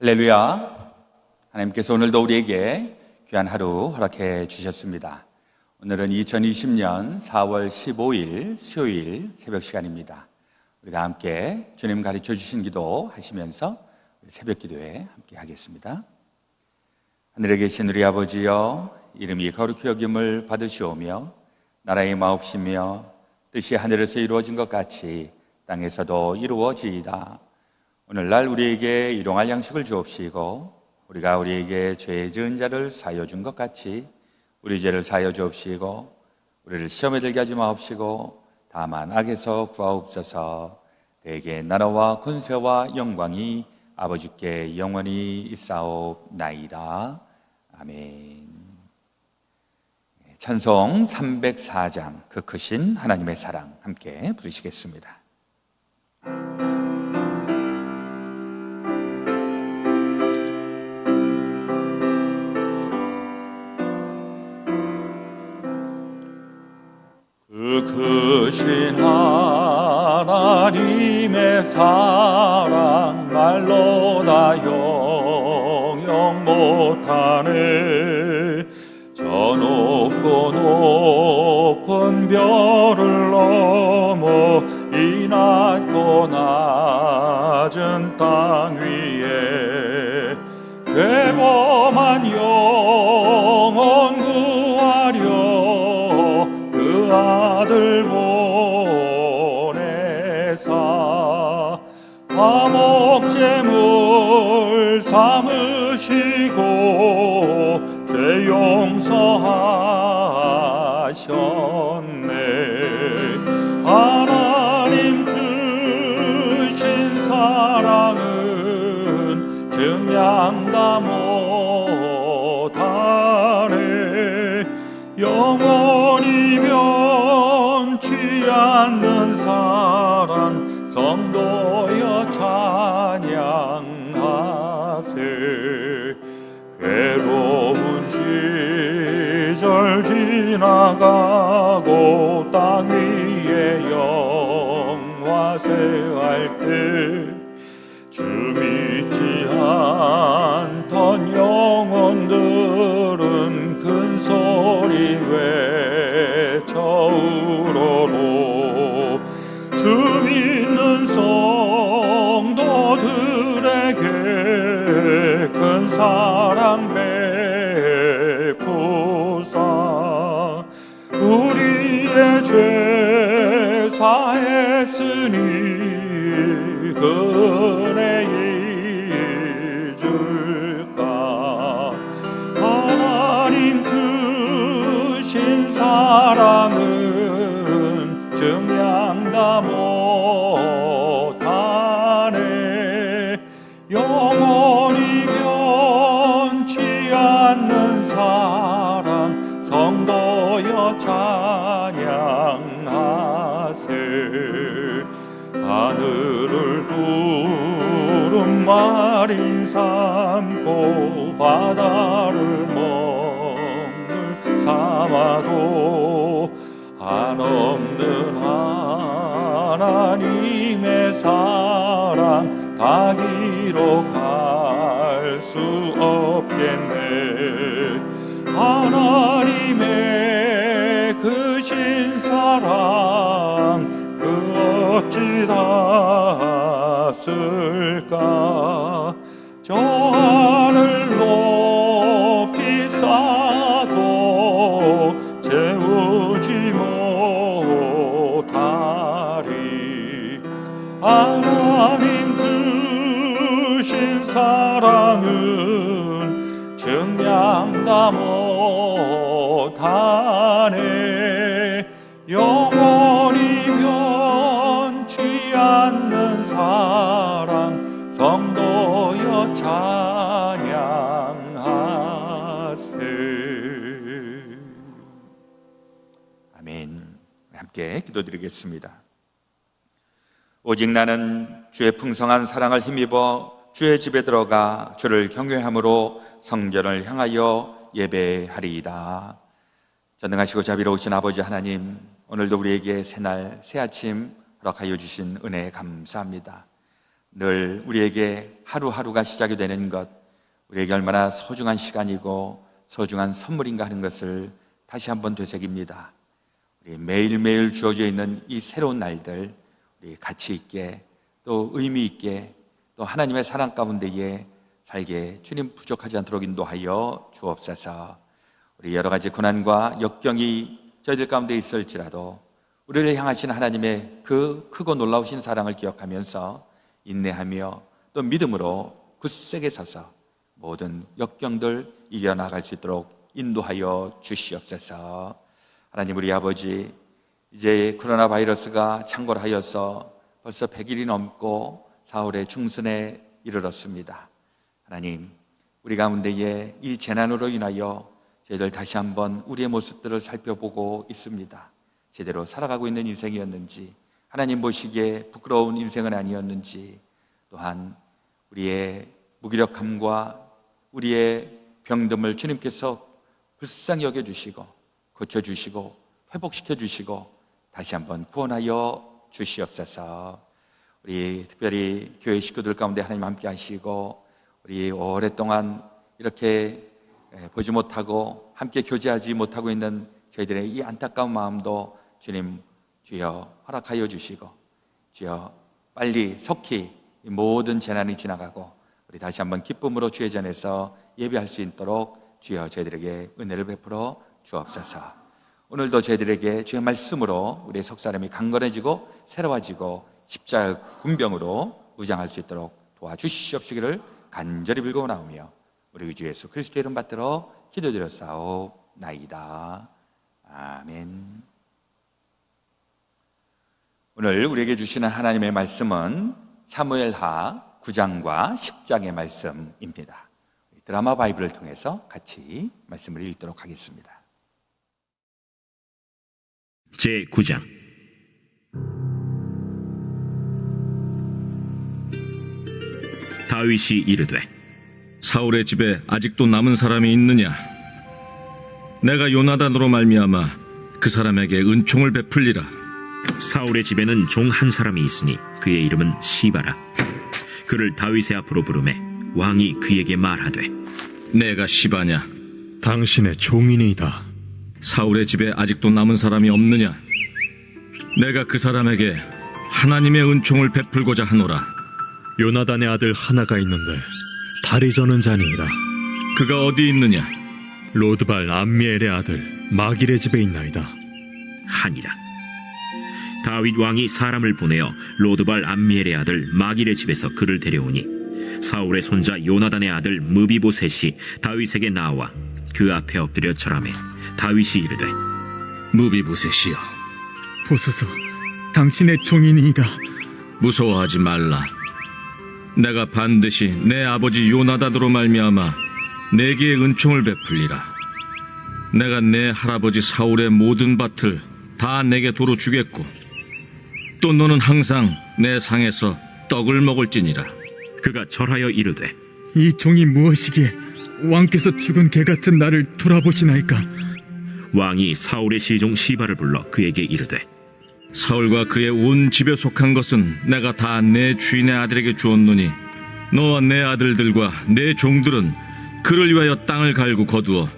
할렐루야. 하나님께서 오늘도 우리에게 귀한 하루 허락해 주셨습니다. 오늘은 2020년 4월 15일 수요일 새벽 시간입니다. 우리가 함께 주님 가르쳐 주신 기도 하시면서 새벽 기도에 함께 하겠습니다. 하늘에 계신 우리 아버지여, 이름이 거룩히 여김을 받으시오며 나라의 마옵시며 뜻이 하늘에서 이루어진 것 같이 땅에서도 이루어지이다. 오늘날 우리에게 일용할 양식을 주옵시고 우리가 우리에게 죄 지은 자를 사하여 준 것 같이 우리 죄를 사하여 주옵시고 우리를 시험에 들게 하지 마옵시고 다만 악에서 구하옵소서. 대개 나라와 권세와 영광이 아버지께 영원히 있사옵나이다. 아멘. 찬송 304장 그 크신 하나님의 사랑 함께 부르시겠습니다. 그 크신 하나님의 사랑 말로 다 영영 못하네. 저 높고 높은 별을 넘어 이 낮고 낮은 땅 위에 죄범한 영혼 구하려 그 아들 보내사 화목제물 삼으시고 죄 용서하셨네. 하나님 주신 사랑은 증량다 못하네. 영원히 변치 않는 사랑 성도여 찬양하세. 괴로운 시절 지나가고 땅 위에 영화세할 때 주 믿지 않던 영혼들은 큰 소리 외쳐 우러러 주 믿는 성도들에게 큰 사랑 베푸사 우리의 죄 사했으니 그 은혜 잊을 마린 삼고 바다를 먹물 삼아도 한없는 하나님의 사랑 다 기록할 수 없겠네. 하나님의 그 신사랑 그 어찌 닿았을까. 저 하늘 높이 쌓아도 채우지 못하리. 하나님 그 신사랑은 증량다 못하네. 영원히 변치 않는 사랑 성도여 찬양하세. 아멘. 함께 기도드리겠습니다. 오직 나는 주의 풍성한 사랑을 힘입어 주의 집에 들어가 주를 경외함으로 성전을 향하여 예배하리이다. 전능하시고 자비로우신 아버지 하나님, 오늘도 우리에게 새날 새아침 허락하여 주신 은혜에 감사합니다. 늘 우리에게 하루하루가 시작이 되는 것, 우리에게 얼마나 소중한 시간이고 소중한 선물인가 하는 것을 다시 한번 되새깁니다. 우리 매일매일 주어져 있는 이 새로운 날들, 우리 가치 있게 또 의미 있게 또 하나님의 사랑 가운데에 살게 주님 부족하지 않도록 인도하여 주옵소서. 우리 여러 가지 고난과 역경이 저희들 가운데 있을지라도 우리를 향하신 하나님의 그 크고 놀라우신 사랑을 기억하면서 인내하며 또 믿음으로 굳세게 서서 모든 역경들 이겨나갈 수 있도록 인도하여 주시옵소서. 하나님, 우리 아버지, 이제 코로나 바이러스가 창궐하여서 벌써 100일이 넘고 4월의 중순에 이르렀습니다. 하나님, 우리 가운데에 이 재난으로 인하여 저희들 다시 한번 우리의 모습들을 살펴보고 있습니다. 제대로 살아가고 있는 인생이었는지, 하나님 보시기에 부끄러운 인생은 아니었는지, 또한 우리의 무기력함과 우리의 병듦을 주님께서 불쌍히 여겨주시고 고쳐주시고 회복시켜주시고 다시 한번 구원하여 주시옵소서. 우리 특별히 교회 식구들 가운데 하나님 함께 하시고, 우리 오랫동안 이렇게 보지 못하고 함께 교제하지 못하고 있는 저희들의 이 안타까운 마음도 주님, 주여 허락하여 주시고, 주여 빨리 속히 이 모든 재난이 지나가고 우리 다시 한번 기쁨으로 주의 전에서 예배할 수 있도록 주여 저희들에게 은혜를 베풀어 주옵소서. 오늘도 저희들에게 주의 말씀으로 우리의 속사람이 강건해지고 새로워지고 십자가 군병으로 무장할 수 있도록 도와주시옵시기를 간절히 빌고 나오며 우리 주 예수 그리스도의 이름 받들어 기도드렸사옵나이다. 아멘. 오늘 우리에게 주시는 하나님의 말씀은 사무엘하 9장과 10장의 말씀입니다. 드라마 바이블을 통해서 같이 말씀을 읽도록 하겠습니다. 제9장. 다윗이 이르되, 사울의 집에 아직도 남은 사람이 있느냐? 내가 요나단으로 말미암아 그 사람에게 은총을 베풀리라. 사울의 집에는 종 한 사람이 있으니 그의 이름은 시바라. 그를 다윗의 앞으로 부르매 왕이 그에게 말하되, 내가 시바냐? 당신의 종이니이다. 사울의 집에 아직도 남은 사람이 없느냐? 내가 그 사람에게 하나님의 은총을 베풀고자 하노라. 요나단의 아들 하나가 있는데 다리 저는 자니이다. 그가 어디 있느냐? 로드발 암미엘의 아들 마길의 집에 있나이다 하니라. 다윗 왕이 사람을 보내어 로드발 암미엘의 아들 마길의 집에서 그를 데려오니 사울의 손자 요나단의 아들 무비보셋이 다윗에게 나와 그 앞에 엎드려 절하매 다윗이 이르되, 무비보셋이여, 보소서, 당신의 종이니이다. 무서워하지 말라. 내가 반드시 내 아버지 요나단으로 말미암아 내게 은총을 베풀리라. 내가 내 할아버지 사울의 모든 밭을 다 내게 도로 주겠고, 또 너는 항상 내 상에서 떡을 먹을지니라. 그가 절하여 이르되 이 종이 무엇이기에 왕께서 죽은 개 같은 나를 돌아보시나이까? 왕이 사울의 시종 시바를 불러 그에게 이르되 사울과 그의 온 집에 속한 것은 내가 다 내 주인의 아들에게 주었노니 너와 내 아들들과 내 종들은 그를 위하여 땅을 갈고 거두어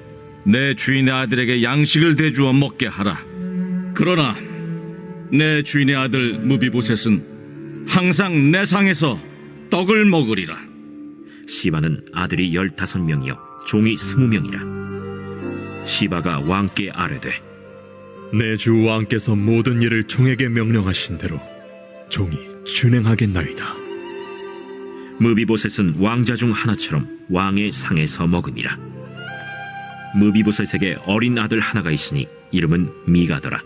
내 주인의 아들에게 양식을 대주어 먹게 하라. 그러나 내 주인의 아들 무비보셋은 항상 내 상에서 떡을 먹으리라. 시바는 아들이 15명이요 종이 20명이라. 시바가 왕께 아뢰되 내 주 왕께서 모든 일을 종에게 명령하신 대로 종이 준행하겠나이다. 무비보셋은 왕자 중 하나처럼 왕의 상에서 먹음이라. 무비보셋에게 어린 아들 하나가 있으니 이름은 미가더라.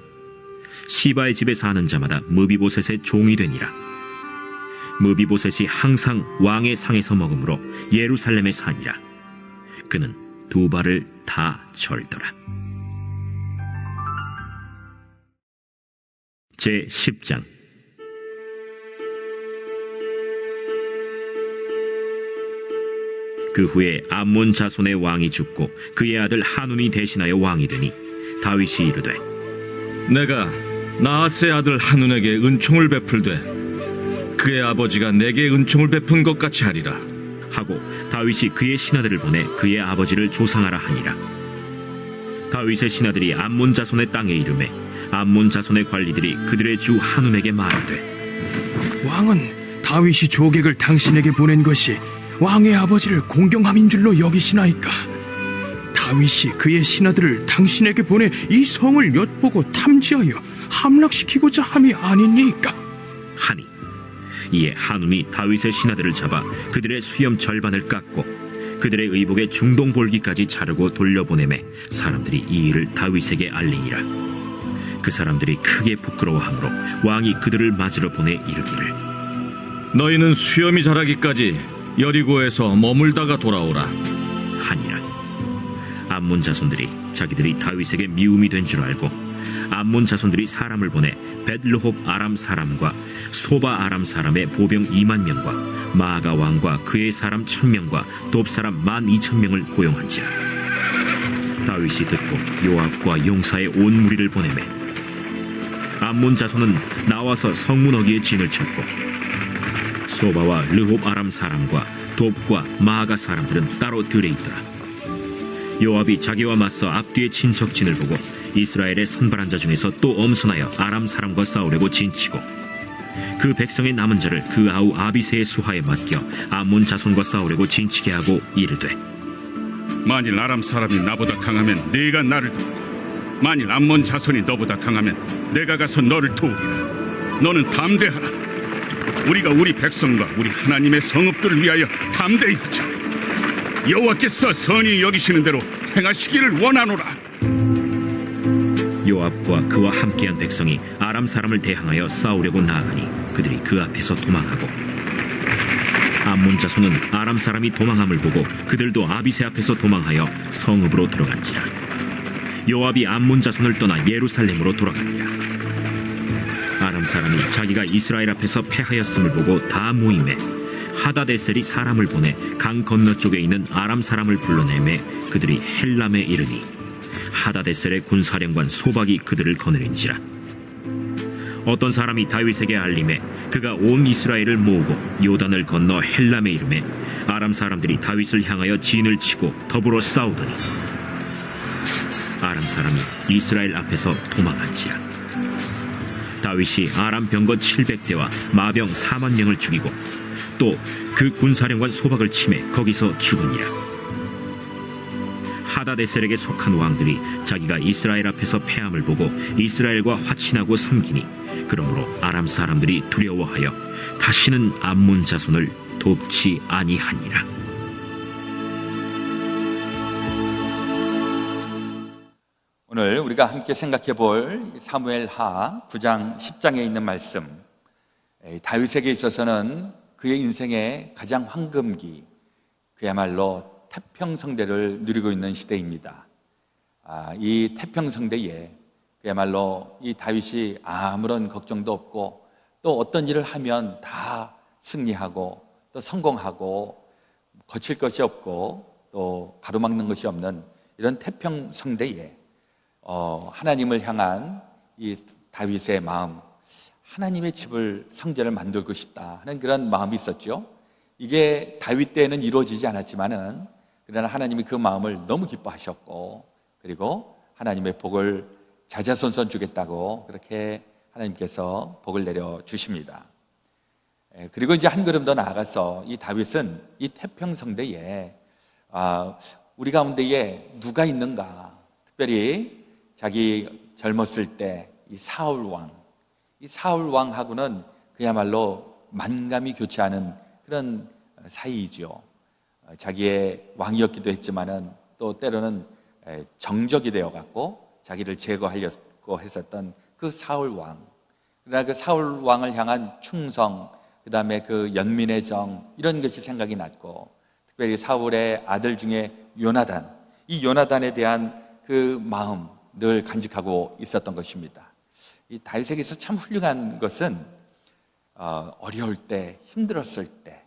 시바의 집에 사는 자마다 무비보셋의 종이 되니라. 무비보셋이 항상 왕의 상에서 먹음으로 예루살렘에 사니라. 그는 두 발을 다 절더라. 제 10장. 그 후에 암몬 자손의 왕이 죽고 그의 아들 하눈이 대신하여 왕이 되니 다윗이 이르되 내가 나하스의 아들 한눈에게 은총을 베풀되 그의 아버지가 내게 은총을 베푼 것 같이 하리라 하고 다윗이 그의 신하들을 보내 그의 아버지를 조상하라 하니라. 다윗의 신하들이 암몬 자손의 땅에 이르매 암몬 자손의 관리들이 그들의 주 한눈에게 말하되 왕은 다윗이 조객을 당신에게 보낸 것이 왕의 아버지를 공경함인 줄로 여기시나이까? 다윗이 그의 신하들을 당신에게 보내 이 성을 엿보고 탐지하여 함락시키고자 함이 아니니까? 하니 이에 한눈이 다윗의 신하들을 잡아 그들의 수염 절반을 깎고 그들의 의복의 중동 볼기까지 자르고 돌려보내매 사람들이 이 일을 다윗에게 알리니라. 그 사람들이 크게 부끄러워하므로 왕이 그들을 맞으러 보내 이르기를 너희는 수염이 자라기까지 여리고에서 머물다가 돌아오라 하니라. 암몬 자손들이 자기들이 다윗에게 미움이 된 줄 알고 암몬 자손들이 사람을 보내 벳르홉 아람 사람과 소바 아람 사람의 보병 2만 명과 마아가 왕과 그의 사람 1000명과 돕 사람 12,000명을 고용한지라. 다윗이 듣고 요압과 용사의 온 무리를 보내매 암몬 자손은 나와서 성문 어귀에 진을 쳤고 소바와 르홉 아람 사람과 돕과 마아가 사람들은 따로 들에 있더라. 요압이 자기와 맞서 앞뒤에 친 적진을 보고 이스라엘의 선발한 자 중에서 또 엄선하여 아람 사람과 싸우려고 진치고 그 백성의 남은 자를 그 아우 아비새의 수하에 맡겨 암몬 자손과 싸우려고 진치게 하고 이르되 만일 아람 사람이 나보다 강하면 네가 나를 돕고 만일 암몬 자손이 너보다 강하면 내가 가서 너를 도우리라. 너는 담대하라. 우리가 우리 백성과 우리 하나님의 성읍들을 위하여 담대히 하자. 여호와께서 선히 여기시는 대로 행하시기를 원하노라. 요압과 그와 함께한 백성이 아람 사람을 대항하여 싸우려고 나아가니 그들이 그 앞에서 도망하고 암몬 자손은 아람 사람이 도망함을 보고 그들도 아비새 앞에서 도망하여 성읍으로 들어간지라. 요압이 암몬 자손을 떠나 예루살렘으로 돌아가니라. 아람 사람이 자기가 이스라엘 앞에서 패하였음을 보고 다 모임에 하다데셀이 사람을 보내 강 건너쪽에 있는 아람 사람을 불러내매 그들이 헬람에 이르니 하다데셀의 군사령관 소박이 그들을 거느린지라. 어떤 사람이 다윗에게 알림해 그가 온 이스라엘을 모으고 요단을 건너 헬람에 이르매 아람 사람들이 다윗을 향하여 진을 치고 더불어 싸우더니 아람 사람이 이스라엘 앞에서 도망한지라. 다윗이 아람 병거 700대와 마병 4만 명을 죽이고 또 그 군사령관 소박을 치매 거기서 죽으니라. 하다데셀에게 속한 왕들이 자기가 이스라엘 앞에서 패함을 보고 이스라엘과 화친하고 섬기니 그러므로 아람 사람들이 두려워하여 다시는 암몬 자손을 돕지 아니하니라. 오늘 우리가 함께 생각해 볼 사무엘하 9장 10장에 있는 말씀, 다윗에게 있어서는 그의 인생의 가장 황금기, 그야말로 태평성대를 누리고 있는 시대입니다. 이 태평성대에 그야말로 이 다윗이 아무런 걱정도 없고 또 어떤 일을 하면 다 승리하고 또 성공하고 거칠 것이 없고 또 가로막는 것이 없는 이런 태평성대에 하나님을 향한 이 다윗의 마음, 하나님의 집을 성전을 만들고 싶다 하는 그런 마음이 있었죠. 이게 다윗 때에는 이루어지지 않았지만은 그러나 하나님이 그 마음을 너무 기뻐하셨고, 그리고 하나님의 복을 자자손손 주겠다고 그렇게 하나님께서 복을 내려 주십니다. 그리고 이제 한 걸음 더 나아가서 이 다윗은 이 태평성대에 우리 가운데에 누가 있는가, 특별히 자기 젊었을 때 이 사울 왕하고는 그야말로 만감이 교차하는 그런 사이이죠. 자기의 왕이었기도 했지만은 또 때로는 정적이 되어 갖고 자기를 제거하려고 했었던 그 사울 왕. 그러나 그 사울 왕을 향한 충성, 그 다음에 그 연민의 정, 이런 것이 생각이 났고, 특별히 사울의 아들 중에 요나단, 이 요나단에 대한 그 마음 늘 간직하고 있었던 것입니다. 이 다윗에게서 참 훌륭한 것은 어려울 때, 힘들었을 때,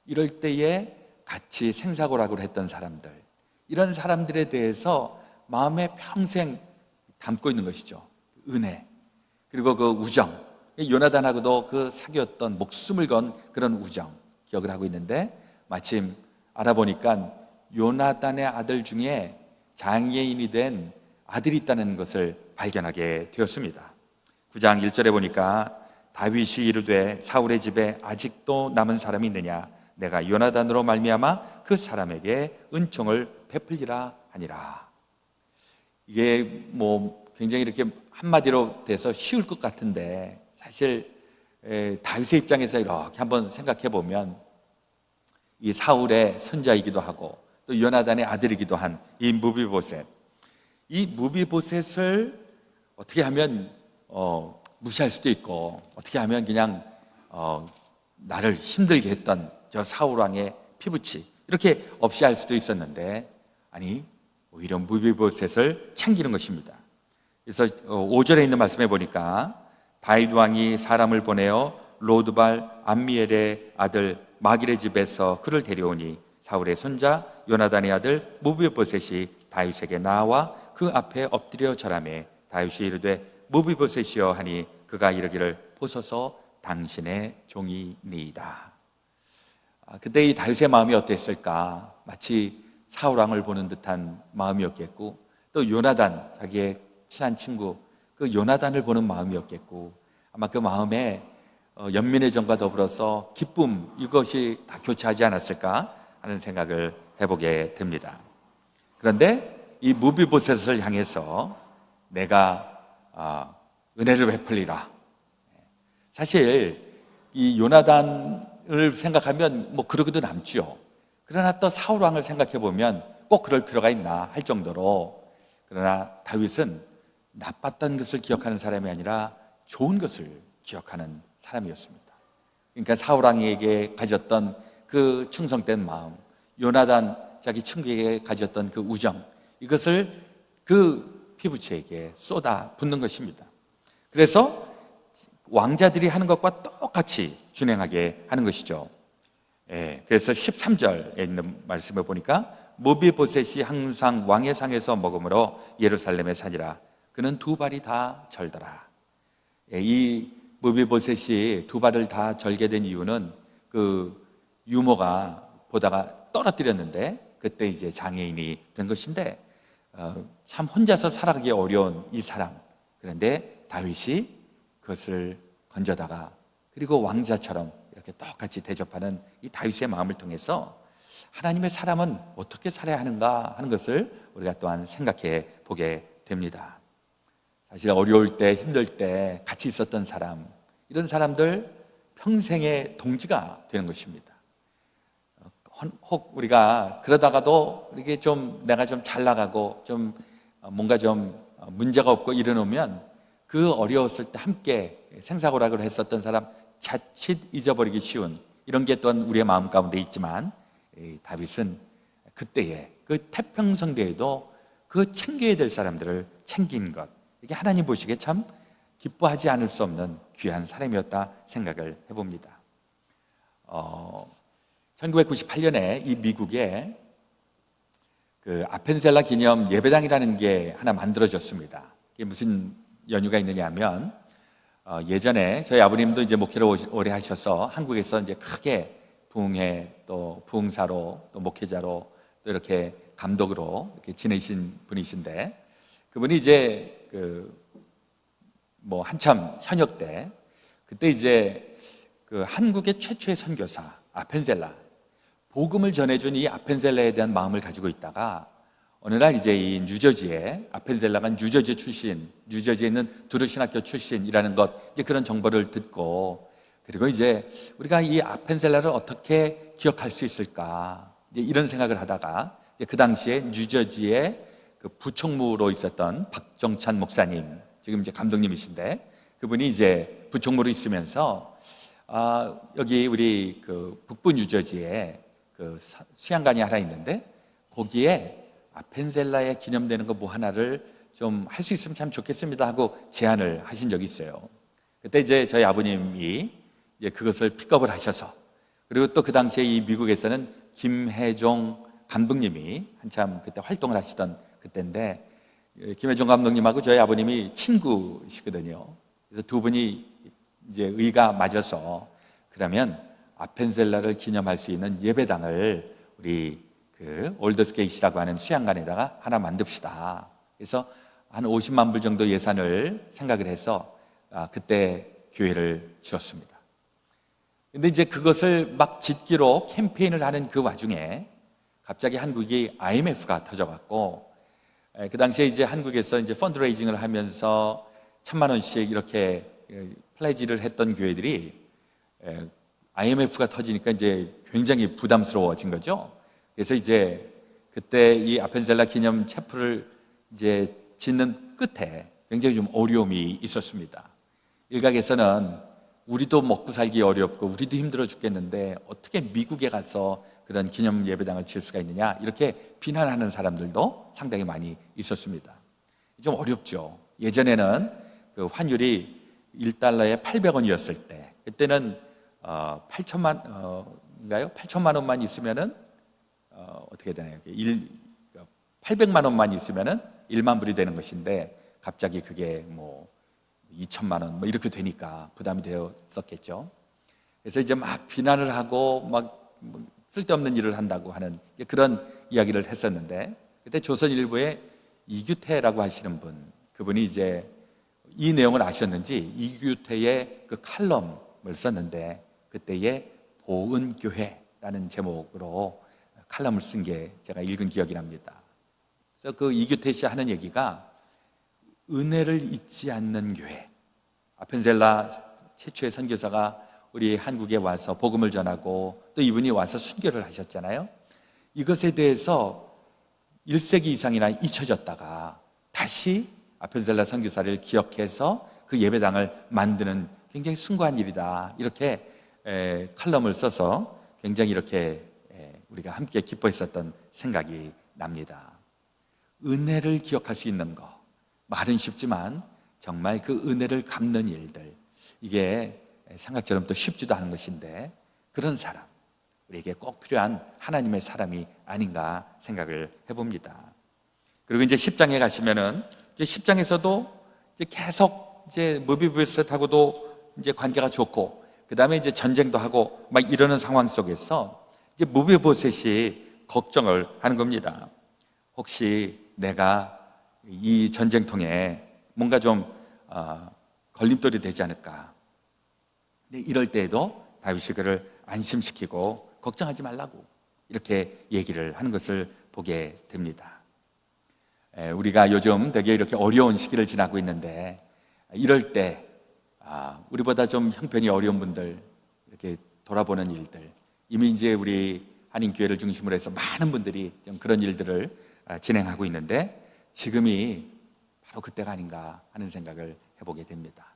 이럴 때에 같이 생사고락을 했던 사람들, 이런 사람들에 대해서 마음에 평생 담고 있는 것이죠. 은혜, 그리고 그 우정, 요나단하고도 그 사귀었던 목숨을 건 그런 우정 기억을 하고 있는데, 마침 알아보니까 요나단의 아들 중에 장애인이 된 아들이 있다는 것을 발견하게 되었습니다. 9장 1절에 보니까 다윗이 이르되 사울의 집에 아직도 남은 사람이 있느냐, 내가 요나단으로 말미암아 그 사람에게 은총을 베풀리라 하니라. 이게 뭐 굉장히 이렇게 한마디로 돼서 쉬울 것 같은데, 사실 다윗의 입장에서 이렇게 한번 생각해 보면 이 사울의 손자이기도 하고 또 요나단의 아들이기도 한 이 무비보셋, 이 무비보셋을 어떻게 하면 무시할 수도 있고, 어떻게 하면 그냥 나를 힘들게 했던 저 사울 왕의 피부치, 이렇게 없이 할 수도 있었는데, 아니 오히려 무비보셋을 챙기는 것입니다. 그래서 5절에 있는 말씀에 보니까 다윗 왕이 사람을 보내어 로드발 암미엘의 아들 마길의 집에서 그를 데려오니 사울의 손자 요나단의 아들 무비보셋이 다윗에게 나와 그 앞에 엎드려 절하매 다윗이 이르되 무비보셋이여 하니 그가 이르기를 보소서 당신의 종이니이다. 그때 이 다윗의 마음이 어땠을까? 마치 사울 왕을 보는 듯한 마음이었겠고, 또 요나단, 자기의 친한 친구 그 요나단을 보는 마음이었겠고, 아마 그 마음에 연민의 정과 더불어서 기쁨, 이것이 다 교차하지 않았을까 하는 생각을 해보게 됩니다. 그런데 이 무비보셋을 향해서 내가 은혜를 베풀리라. 사실 이 요나단을 생각하면 뭐 그러기도 남죠. 그러나 또 사울 왕을 생각해 보면 꼭 그럴 필요가 있나 할 정도로, 그러나 다윗은 나빴던 것을 기억하는 사람이 아니라 좋은 것을 기억하는 사람이었습니다. 그러니까 사울 왕에게 가졌던 그 충성된 마음, 요나단 자기 친구에게 가졌던 그 우정, 이것을 그 피부치에게 쏟아 붓는 것입니다. 그래서 왕자들이 하는 것과 똑같이 준행하게 하는 것이죠. 그래서 13절에 있는 말씀을 보니까 무비보셋이 항상 왕의 상에서 먹음으로 예루살렘에 사니라. 그는 두 발이 다 절더라. 이 무비보셋이 두 발을 다 절게 된 이유는 그 유모가 보다가 떨어뜨렸는데 그때 이제 장애인이 된 것인데, 참 혼자서 살아가기 어려운 이 사람, 그런데 다윗이 그것을 건져다가 그리고 왕자처럼 이렇게 똑같이 대접하는 이 다윗의 마음을 통해서 하나님의 사람은 어떻게 살아야 하는가 하는 것을 우리가 또한 생각해 보게 됩니다. 사실 어려울 때, 힘들 때 같이 있었던 사람, 이런 사람들 평생의 동지가 되는 것입니다. 혹 우리가 그러다가도 이렇게 좀 내가 좀 잘 나가고 좀 뭔가 좀 문제가 없고 이러놓으면 그 어려웠을 때 함께 생사고락을 했었던 사람 자칫 잊어버리기 쉬운 이런 게 또한 우리의 마음 가운데 있지만, 다윗은 그때에 그 태평성대에도 그 챙겨야 될 사람들을 챙긴 것, 이게 하나님 보시기에 참 기뻐하지 않을 수 없는 귀한 사람이었다 생각을 해봅니다. 1998년에 이 미국에 그 아펜셀라 기념 예배당이라는 게 하나 만들어졌습니다. 이게 무슨 연유가 있느냐 하면 예전에 저희 아버님도 이제 목회를 오래 하셔서 한국에서 이제 크게 부흥회 또 부흥사로 또 목회자로 또 이렇게 감독으로 이렇게 지내신 분이신데, 그분이 이제 뭐 한참 현역 때 그때 이제 그 한국의 최초의 선교사 아펜셀라, 복음을 전해준 이 아펜셀라에 대한 마음을 가지고 있다가 어느 날 이제 이 뉴저지에, 아펜셀라가 뉴저지 출신, 뉴저지에 있는 두루 신학교 출신이라는 것, 이제 그런 정보를 듣고, 그리고 이제 우리가 이 아펜셀라를 어떻게 기억할 수 있을까, 이제 이런 생각을 하다가 이제 그 당시에 뉴저지의 그 부총무로 있었던 박정찬 목사님, 지금 이제 감독님이신데, 그분이 이제 부총무로 있으면서 여기 우리 그 북부 뉴저지에 그 수양관이 하나 있는데 거기에 아펜셀라에 기념되는 거 뭐 하나를 좀 할 수 있으면 참 좋겠습니다 하고 제안을 하신 적이 있어요. 그때 이제 저희 아버님이 이제 그것을 픽업을 하셔서, 그리고 또 그 당시에 이 미국에서는 김혜종 감독님이 한참 그때 활동을 하시던 그때인데, 김혜종 감독님하고 저희 아버님이 친구시거든요. 그래서 두 분이 이제 의가 맞아서 그러면 아펜셀라를 기념할 수 있는 예배당을 우리 그 올더스게이시라고 하는 수양관에다가 하나 만듭시다. 그래서 한 50만 불 정도 예산을 생각을 해서 그때 교회를 지었습니다. 근데 이제 그것을 막 짓기로 캠페인을 하는 그 와중에 갑자기 한국이 IMF가 터져갖고, 그 당시에 이제 한국에서 이제 펀드레이징을 하면서 1,000만 원씩 이렇게 플레지를 했던 교회들이 IMF가 터지니까 이제 굉장히 부담스러워진 거죠. 그래서 이제 그때 이 아펜셀라 기념 채플을 이제 짓는 끝에 굉장히 좀 어려움이 있었습니다. 일각에서는 우리도 먹고 살기 어렵고 우리도 힘들어 죽겠는데 어떻게 미국에 가서 그런 기념 예배당을 지을 수가 있느냐, 이렇게 비난하는 사람들도 상당히 많이 있었습니다. 좀 어렵죠. 예전에는 그 환율이 1달러에 800원이었을 때, 그때는 8천만 원만 있으면은 어떻게 되나요? 800만 원만 있으면은 1만 불이 되는 것인데 갑자기 그게 뭐 2천만 원 뭐 이렇게 되니까 부담이 되었었겠죠. 그래서 이제 막 비난을 하고 막 쓸데없는 일을 한다고 하는 그런 이야기를 했었는데, 그때 조선일보에 이규태라고 하시는 분, 그분이 이제 이 내용을 아셨는지 이규태의 그 칼럼을 썼는데 그때의 보은교회라는 제목으로 칼럼을 쓴 게 제가 읽은 기억이 납니다. 그래서 그 이규태 씨 하는 얘기가 은혜를 잊지 않는 교회, 아펜셀라 최초의 선교사가 우리 한국에 와서 복음을 전하고 또 이분이 와서 순교를 하셨잖아요. 이것에 대해서 1세기 이상이나 잊혀졌다가 다시 아펜셀라 선교사를 기억해서 그 예배당을 만드는 굉장히 숭고한 일이다, 이렇게 칼럼을 써서 굉장히 이렇게 우리가 함께 기뻐했었던 생각이 납니다. 은혜를 기억할 수 있는 것, 말은 쉽지만 정말 그 은혜를 갚는 일들, 이게 생각처럼 또 쉽지도 않은 것인데 그런 사람, 우리에게 꼭 필요한 하나님의 사람이 아닌가 생각을 해봅니다. 그리고 이제 10장에 가시면은 이제 10장에서도 이제 계속 이제 무비보셋하고도 이제 관계가 좋고, 그 다음에 이제 전쟁도 하고 막 이러는 상황 속에서 이제 무비보셋이 걱정을 하는 겁니다. 혹시 내가 이 전쟁통에 뭔가 좀 걸림돌이 되지 않을까. 근데 이럴 때에도 다윗이 그를 안심시키고 걱정하지 말라고 이렇게 얘기를 하는 것을 보게 됩니다. 우리가 요즘 되게 이렇게 어려운 시기를 지나고 있는데 이럴 때 우리보다 좀 형편이 어려운 분들 이렇게 돌아보는 일들, 이미 이제 우리 한인교회를 중심으로 해서 많은 분들이 좀 그런 일들을 진행하고 있는데 지금이 바로 그때가 아닌가 하는 생각을 해보게 됩니다.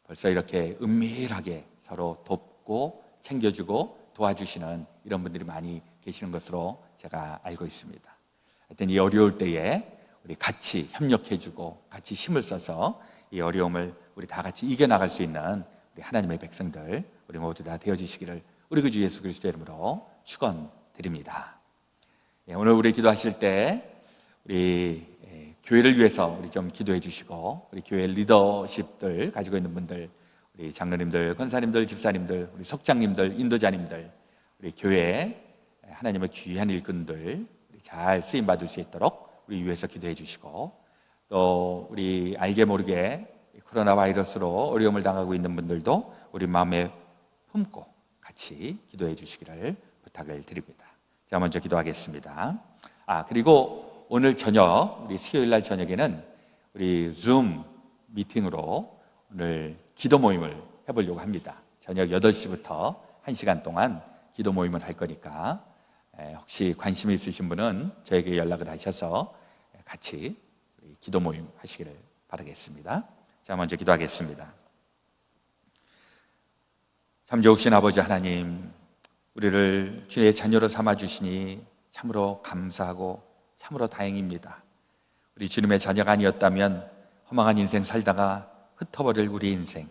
벌써 이렇게 은밀하게 서로 돕고 챙겨주고 도와주시는 이런 분들이 많이 계시는 것으로 제가 알고 있습니다. 하여튼 이 어려울 때에 우리 같이 협력해주고 같이 힘을 써서 이 어려움을 우리 다 같이 이겨나갈 수 있는 우리 하나님의 백성들, 우리 모두 다 되어주시기를 우리 그 주 예수 그리스도의 이름으로 축원드립니다. 오늘 우리 기도하실 때 우리 교회를 위해서 우리 좀 기도해 주시고, 우리 교회 리더십들 가지고 있는 분들, 우리 장로님들, 권사님들, 집사님들, 우리 속장님들, 인도자님들, 우리 교회 하나님의 귀한 일꾼들 잘 쓰임 받을 수 있도록 우리 위해서 기도해 주시고, 또 우리 알게 모르게 코로나 바이러스로 어려움을 당하고 있는 분들도 우리 마음에 품고 같이 기도해 주시기를 부탁을 드립니다. 자, 먼저 기도하겠습니다. 그리고 오늘 저녁, 우리 수요일 날 저녁에는 우리 줌 미팅으로 오늘 기도 모임을 해보려고 합니다. 저녁 8시부터 1시간 동안 기도 모임을 할 거니까 혹시 관심이 있으신 분은 저에게 연락을 하셔서 같이 기도 모임 하시기를 바라겠습니다. 자, 먼저 기도하겠습니다. 참 좋으신 아버지 하나님, 우리를 주의 자녀로 삼아주시니 참으로 감사하고 참으로 다행입니다. 우리 주님의 자녀가 아니었다면 허망한 인생 살다가 흩어버릴 우리 인생,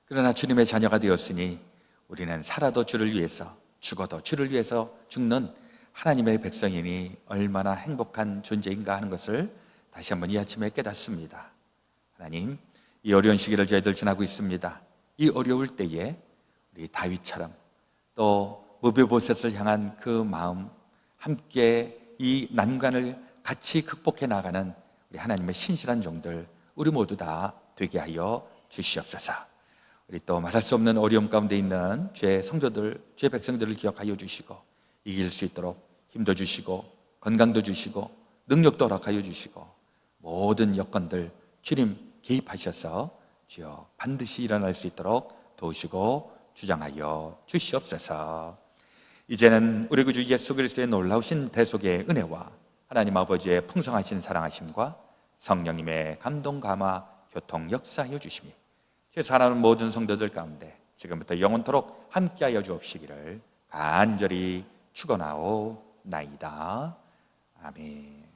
그러나 주님의 자녀가 되었으니 우리는 살아도 주를 위해서, 죽어도 주를 위해서 죽는 하나님의 백성이니 얼마나 행복한 존재인가 하는 것을 다시 한번 이 아침에 깨닫습니다. 하나님, 이 어려운 시기를 저희들 지나고 있습니다. 이 어려울 때에 우리 다윗처럼 또 무비보셋을 향한 그 마음, 함께 이 난관을 같이 극복해 나가는 우리 하나님의 신실한 종들, 우리 모두 다 되게 하여 주시옵소서. 우리 또 말할 수 없는 어려움 가운데 있는 주의 성도들, 주의 백성들을 기억하여 주시고 이길 수 있도록 힘도 주시고 건강도 주시고 능력도 허락하여 주시고 모든 여건들 주님 개입하셔서 주여 반드시 일어날 수 있도록 도우시고 주장하여 주시옵소서. 이제는 우리 구주 예수 그리스도의 놀라우신 대속의 은혜와 하나님 아버지의 풍성하신 사랑하심과 성령님의 감동 감화 교통 역사하여 주시니 제 사랑하는 모든 성도들 가운데 지금부터 영원토록 함께하여 주옵시기를 간절히 축원하오나이다. 아멘.